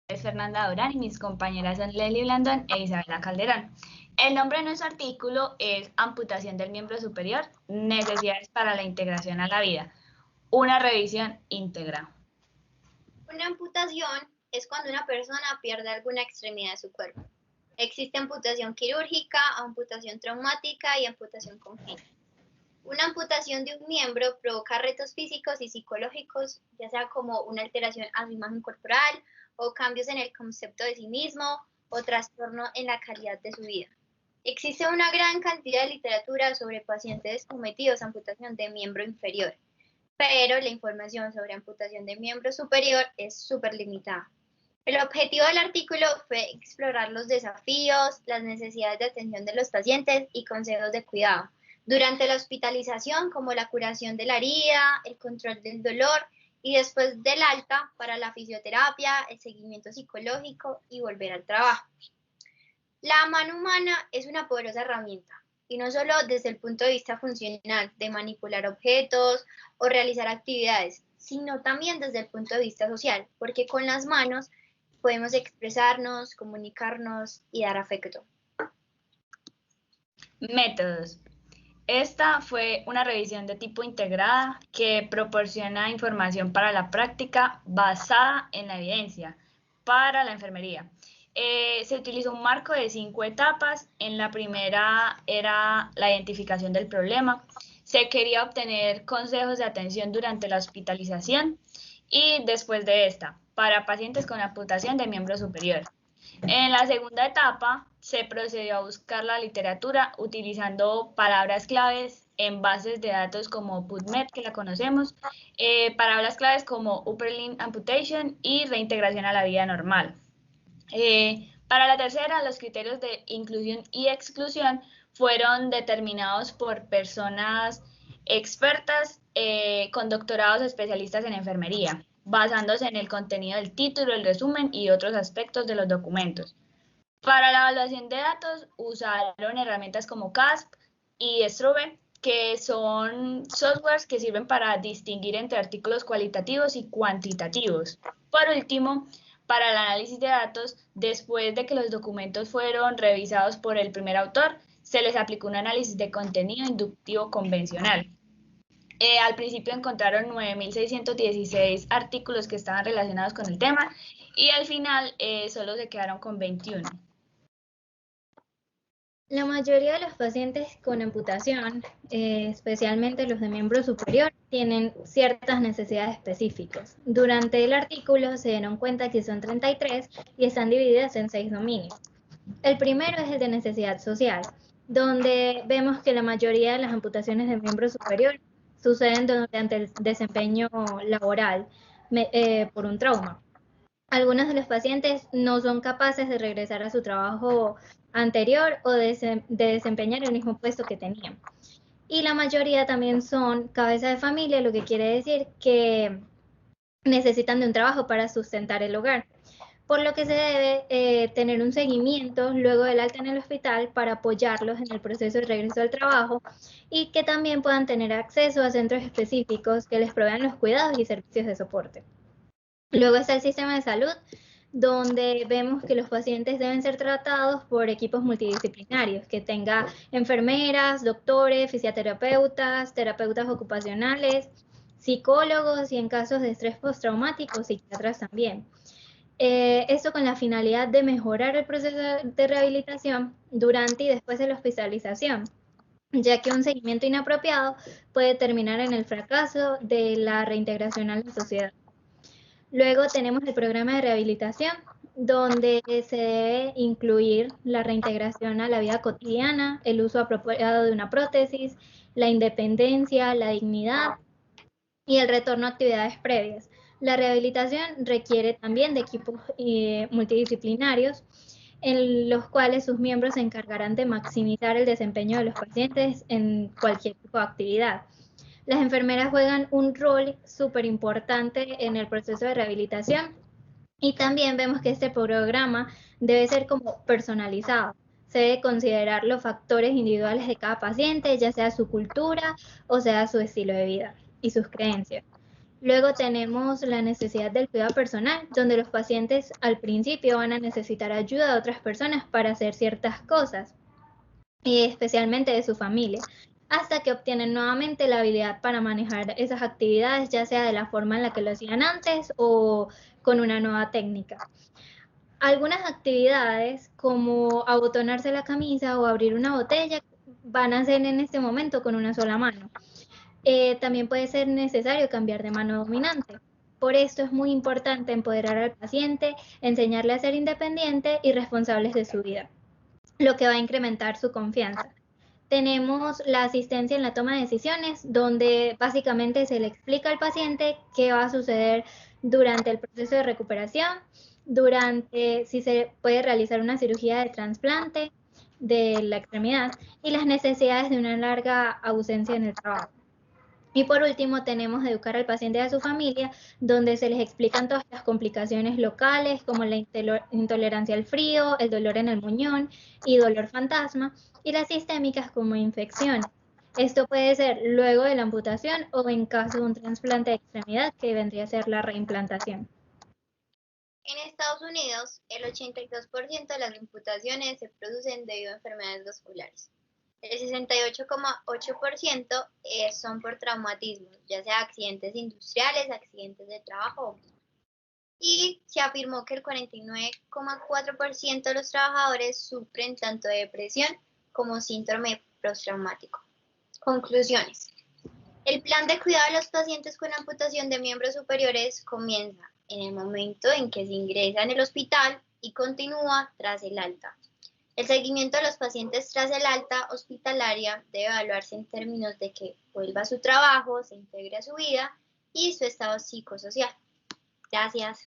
Es Fernanda Durán y mis compañeras son Leslie Blandón e Isabela Calderón. El nombre de nuestro artículo es Amputación del miembro superior, necesidades para la integración a la vida. Una revisión íntegra. Una amputación es cuando una persona pierde alguna extremidad de su cuerpo. Existe amputación quirúrgica, amputación traumática y amputación congénita. Una amputación de un miembro provoca retos físicos y psicológicos, ya sea como una alteración a su imagen corporal o cambios en el concepto de sí mismo o trastorno en la calidad de su vida. Existe una gran cantidad de literatura sobre pacientes sometidos a amputación de miembro inferior, pero la información sobre amputación de miembro superior es súper limitada. El objetivo del artículo fue explorar los desafíos, las necesidades de atención de los pacientes y consejos de cuidado durante la hospitalización, como la curación de la herida, el control del dolor y después del alta para la fisioterapia, el seguimiento psicológico y volver al trabajo. La mano humana es una poderosa herramienta, y no solo desde el punto de vista funcional, de manipular objetos o realizar actividades, sino también desde el punto de vista social, porque con las manos podemos expresarnos, comunicarnos y dar afecto. Métodos. Esta fue una revisión de tipo integrada que proporciona información para la práctica basada en la evidencia para la enfermería. Se utilizó un marco de 5 etapas. En la primera era la identificación del problema. Se quería obtener consejos de atención durante la hospitalización y después de esta, para pacientes con amputación de miembro superior. En la segunda etapa se procedió a buscar la literatura utilizando palabras claves en bases de datos como PubMed, que la conocemos, palabras claves como upper limb amputation y reintegración a la vida normal. Para la tercera, los criterios de inclusión y exclusión fueron determinados por personas expertas con doctorados especialistas en enfermería, basándose en el contenido del título, el resumen y otros aspectos de los documentos. Para la evaluación de datos usaron herramientas como CASP y Struve, que son softwares que sirven para distinguir entre artículos cualitativos y cuantitativos. Por último, para el análisis de datos, después de que los documentos fueron revisados por el primer autor, se les aplicó un análisis de contenido inductivo convencional. Al principio encontraron 9.616 artículos que estaban relacionados con el tema y al final solo se quedaron con 21. La mayoría de los pacientes con amputación, especialmente los de miembro superior, tienen ciertas necesidades específicas. Durante el artículo se dieron cuenta que son 33 y están divididas en 6 dominios. El primero es el de necesidad social, donde vemos que la mayoría de las amputaciones de miembro superior suceden durante el desempeño laboral por un trauma. Algunos de los pacientes no son capaces de regresar a su trabajo anterior o de desempeñar el mismo puesto que tenían. Y la mayoría también son cabeza de familia, lo que quiere decir que necesitan de un trabajo para sustentar el hogar, por lo que se debe tener un seguimiento luego del alta en el hospital para apoyarlos en el proceso de regreso al trabajo y que también puedan tener acceso a centros específicos que les provean los cuidados y servicios de soporte. Luego está el sistema de salud, donde vemos que los pacientes deben ser tratados por equipos multidisciplinarios, que tenga enfermeras, doctores, fisioterapeutas, terapeutas ocupacionales, psicólogos y en casos de estrés postraumático, psiquiatras también. Esto con la finalidad de mejorar el proceso de rehabilitación durante y después de la hospitalización, ya que un seguimiento inapropiado puede terminar en el fracaso de la reintegración a la sociedad. Luego tenemos el programa de rehabilitación, donde se debe incluir la reintegración a la vida cotidiana, el uso apropiado de una prótesis, la independencia, la dignidad y el retorno a actividades previas. La rehabilitación requiere también de equipos multidisciplinarios, en los cuales sus miembros se encargarán de maximizar el desempeño de los pacientes en cualquier tipo de actividad. Las enfermeras juegan un rol súper importante en el proceso de rehabilitación y también vemos que este programa debe ser como personalizado. Se debe considerar los factores individuales de cada paciente, ya sea su cultura o sea su estilo de vida y sus creencias. Luego tenemos la necesidad del cuidado personal, donde los pacientes al principio van a necesitar ayuda de otras personas para hacer ciertas cosas, especialmente de su familia, hasta que obtienen nuevamente la habilidad para manejar esas actividades, ya sea de la forma en la que lo hacían antes o con una nueva técnica. Algunas actividades como abotonarse la camisa o abrir una botella van a ser en este momento con una sola mano. También puede ser necesario cambiar de mano dominante. Por esto es muy importante empoderar al paciente, enseñarle a ser independiente y responsables de su vida, lo que va a incrementar su confianza. Tenemos la asistencia en la toma de decisiones, donde básicamente se le explica al paciente qué va a suceder durante el proceso de recuperación, durante si se puede realizar una cirugía de trasplante de la extremidad y las necesidades de una larga ausencia en el trabajo. Y por último tenemos educar al paciente y a su familia, donde se les explican todas las complicaciones locales como la intolerancia al frío, el dolor en el muñón y dolor fantasma, y las sistémicas como infección. Esto puede ser luego de la amputación o en caso de un trasplante de extremidad, que vendría a ser la reimplantación. En Estados Unidos, el 82% de las amputaciones se producen debido a enfermedades vasculares. El 68,8% son por traumatismos, ya sea accidentes industriales, accidentes de trabajo. Y se afirmó que el 49,4% de los trabajadores sufren tanto de depresión como síndrome postraumático. Conclusiones. El plan de cuidado de los pacientes con amputación de miembros superiores comienza en el momento en que se ingresa en el hospital y continúa tras el alta. El seguimiento de los pacientes tras el alta hospitalaria debe evaluarse en términos de que vuelva a su trabajo, se integre a su vida y su estado psicosocial. Gracias.